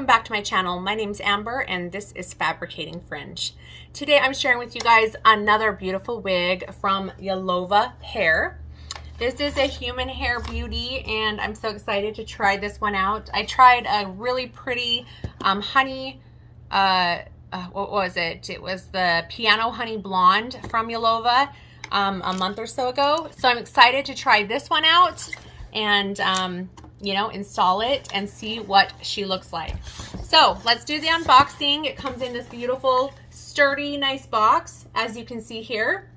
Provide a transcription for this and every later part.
welcome back to my channel. My name's Amber and this is Fabricating Fringe. Today I'm sharing with you guys another beautiful wig from Yolova Hair. This is a human hair beauty and I'm so excited to try this one out. I tried a really pretty honey, what was it? It was the Piano Honey Blonde from Yolova a month or so ago. So I'm excited to try this one out and you know, install it and see what she looks like. So let's do the unboxing. It comes in this beautiful, sturdy, nice box, as you can see here.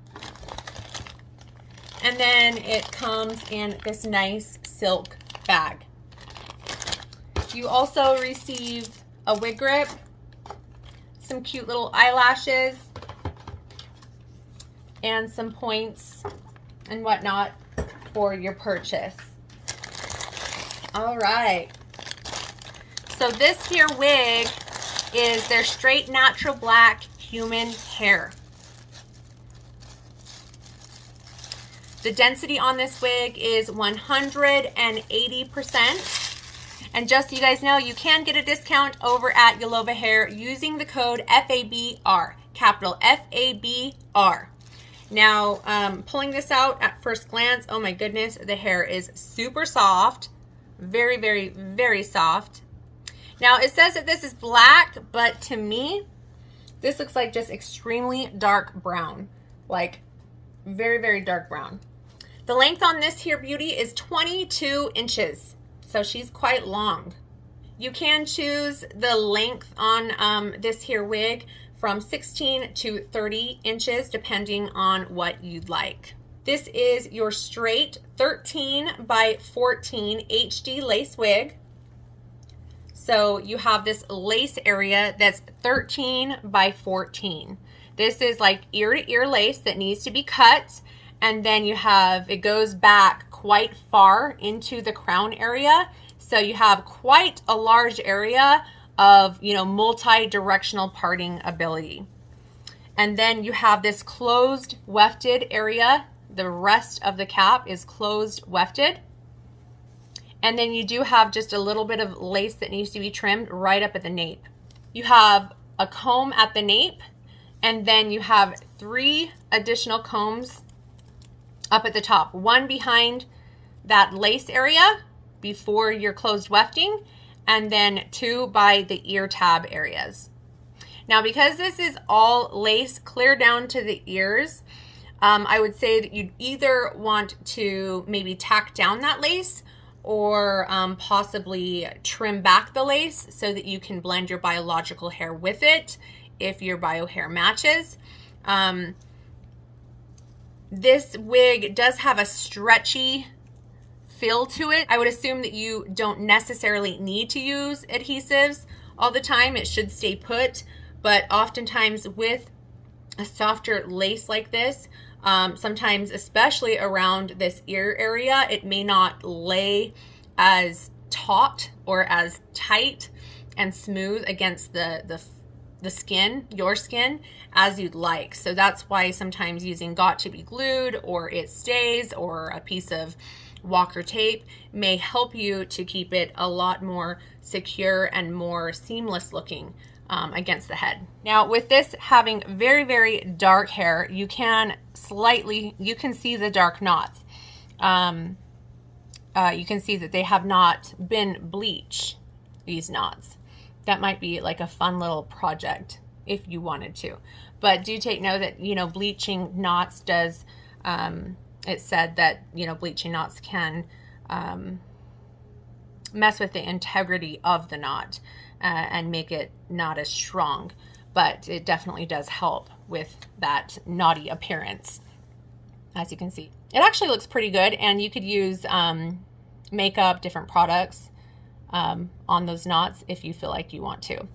And then it comes in this nice silk bag. You also receive a wig grip, some cute little eyelashes, and some points and whatnot for your purchase. All right, so this here wig is their straight natural black human hair. The density on this wig is 180%. And just so you guys know, you can get a discount over at Yolova Hair using the code FABR, capital FABR. Now, pulling this out at first glance, oh my goodness, the hair is super soft. Very, very, very soft. Now it says that this is black, but to me, this looks like just extremely dark brown, like very, very dark brown. The length on this here beauty is 22 inches, so she's quite long. You can choose the length on this here wig from 16 to 30 inches, depending on what you'd like. This is your straight 13 by 14 HD lace wig. So you have this lace area that's 13 by 14. This is like ear to ear lace that needs to be cut. And then you have, it goes back quite far into the crown area. So you have quite a large area of, you know, multi-directional parting ability. And then you have this closed wefted area. The rest of the cap is closed wefted. And then you do have just a little bit of lace that needs to be trimmed right up at the nape. You have a comb at the nape, and then you have 3 additional combs up at the top. One behind that lace area before your closed wefting, and then 2 by the ear tab areas. Now, because this is all lace clear down to the ears, I would say that you'd either want to maybe tack down that lace or possibly trim back the lace so that you can blend your biological hair with it if your bio hair matches. This wig does have a stretchy feel to it. I would assume that you don't necessarily need to use adhesives all the time. It should stay put, but oftentimes with a softer lace like this, sometimes, especially around this ear area, it may not lay as taut or as tight and smooth against the skin, your skin, as you'd like. So that's why sometimes using Got to Be Glued or It Stays or a piece of Walker tape may help you to keep it a lot more secure and more seamless looking against the head. Now, with this having very, very dark hair, you can see the dark knots. You can see that they have not been bleached, these knots. That might be like a fun little project if you wanted to. But do take note that, you know, bleaching knots does, it said that, you know, bleaching knots can mess with the integrity of the knot and make it not as strong, but it definitely does help with that knotty appearance. As you can see, it actually looks pretty good, and you could use makeup, different products on those knots if you feel like you want to.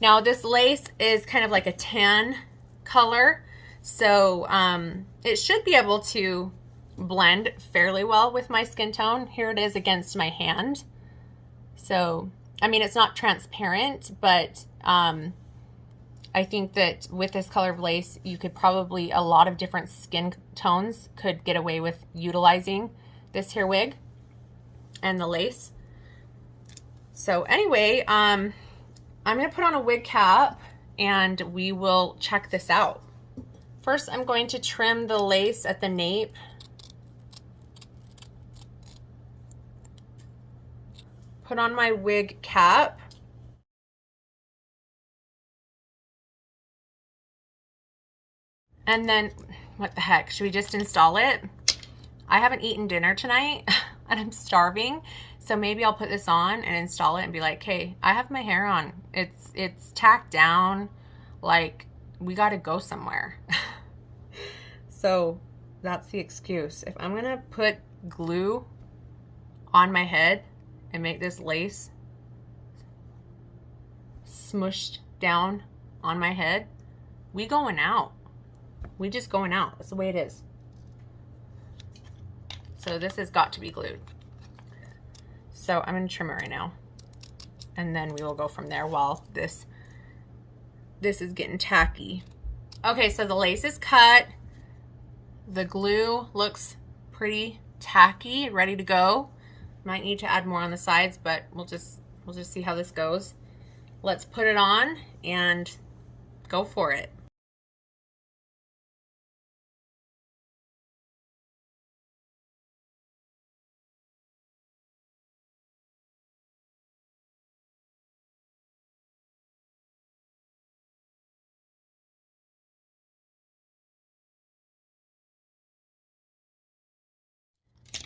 Now, this lace is kind of like a tan color, so it should be able to blend fairly well with my skin tone. Here it is against my hand. So, I mean, it's not transparent, but I think that with this color of lace, you could probably, a lot of different skin tones could get away with utilizing this hair wig and the lace. So anyway, I'm gonna put on a wig cap and we will check this out. First, I'm going to trim the lace at the nape. Put on my wig cap. And then, what the heck, should we just install it? I haven't eaten dinner tonight and I'm starving. So maybe I'll put this on and install it and be like, hey, I have my hair on. It's tacked down. Like, we gotta go somewhere. So that's the excuse. If I'm gonna put glue on my head and make this lace smushed down on my head, we going out. We just going out. That's the way it is. So this has got to be glued. So I'm gonna trim it right now. And then we will go from there while this is getting tacky. Okay, so the lace is cut. The glue looks pretty tacky, ready to go. Might need to add more on the sides, but we'll just see how this goes. Let's put it on and go for it.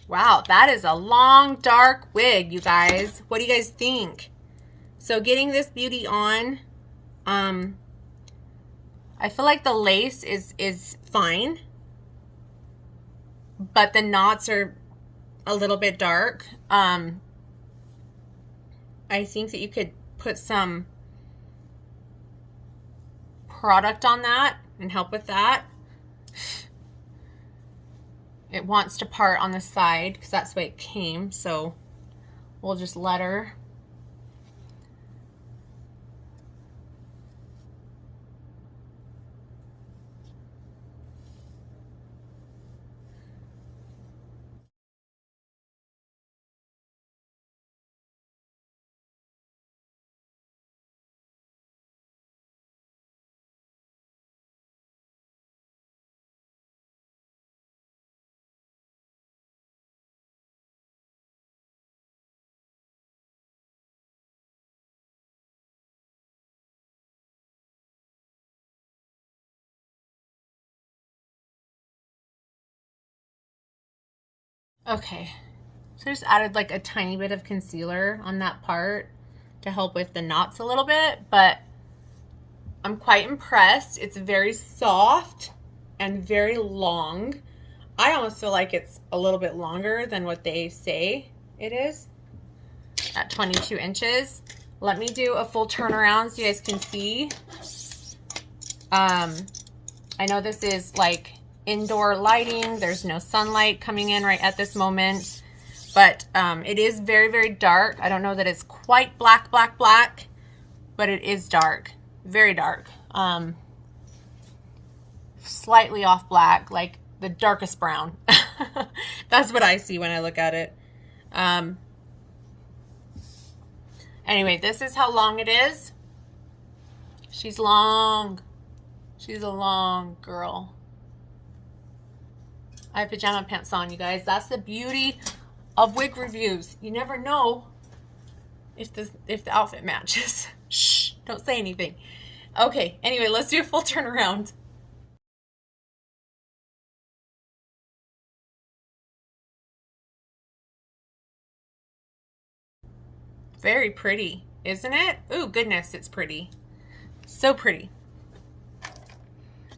Wow, that is a long, dark wig, you guys. What do you guys think? So getting this beauty on, I feel like the lace is fine, but the knots are a little bit dark. I think that you could put some product on that and help with that. It wants to part on the side because that's the way it came, so we'll just let her. Okay, so I just added like a tiny bit of concealer on that part to help with the knots a little bit, but I'm quite impressed. It's very soft and very long. I almost feel like it's a little bit longer than what they say it is at 22 inches. Let me do a full turnaround so you guys can see. I know this is like indoor lighting. There's no sunlight coming in right at this moment, but it is very, very dark. I don't know that it's quite black, but it is dark, very dark. Slightly off black, like the darkest brown. That's what I see when I look at it. Anyway, this is how long it is. She's long. She's a long girl. I have pajama pants on, you guys. That's the beauty of wig reviews. You never know if the outfit matches. Shh, don't say anything. Okay, anyway, let's do a full turnaround. Very pretty, isn't it? Ooh, goodness, it's pretty. So pretty.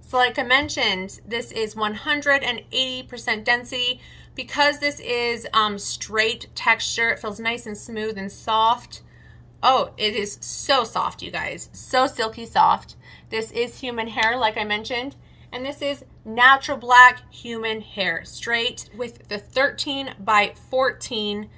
So like I mentioned, this is 180% density. Because this is straight texture, it feels nice and smooth and soft. Oh, it is so soft, you guys. So silky soft. This is human hair, like I mentioned. And this is natural black human hair, straight with the 13 by 14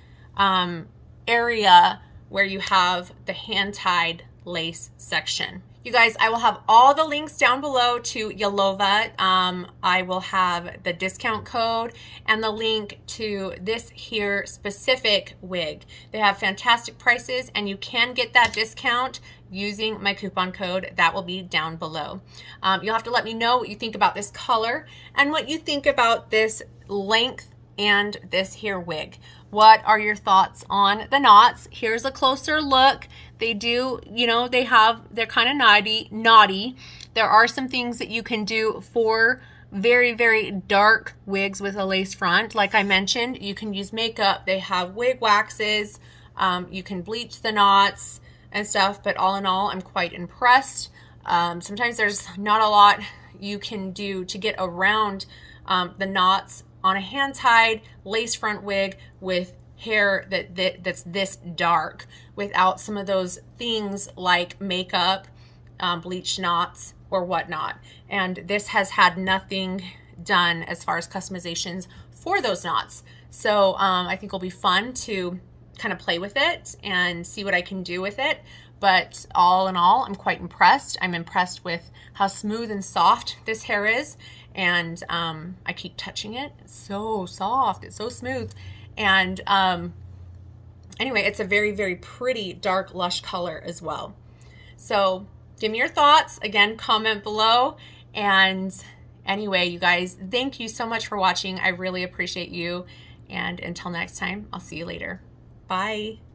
area where you have the hand-tied lace section. You guys, I will have all the links down below to Yolova. I will have the discount code and the link to this here specific wig. They have fantastic prices, and you can get that discount using my coupon code. That will be down below. You'll have to let me know what you think about this color and what you think about this length and this here wig. What are your thoughts on the knots? Here's a closer look. They do, you know, they're kind of naughty. There are some things that you can do for very, very dark wigs with a lace front. Like I mentioned, you can use makeup. They have wig waxes. You can bleach the knots and stuff, but all in all, I'm quite impressed. Sometimes there's not a lot you can do to get around the knots on a hand-tied lace front wig with hair that's this dark without some of those things like makeup, bleach knots, or whatnot. And this has had nothing done as far as customizations for those knots. So I think it'll be fun to kind of play with it and see what I can do with it. But all in all, I'm quite impressed. I'm impressed with how smooth and soft this hair is. And I keep touching it. It's so soft. It's so smooth. And anyway, it's a very, very pretty dark lush color as well. So give me your thoughts. Again, comment below. And anyway, you guys, thank you so much for watching. I really appreciate you. And until next time, I'll see you later. Bye.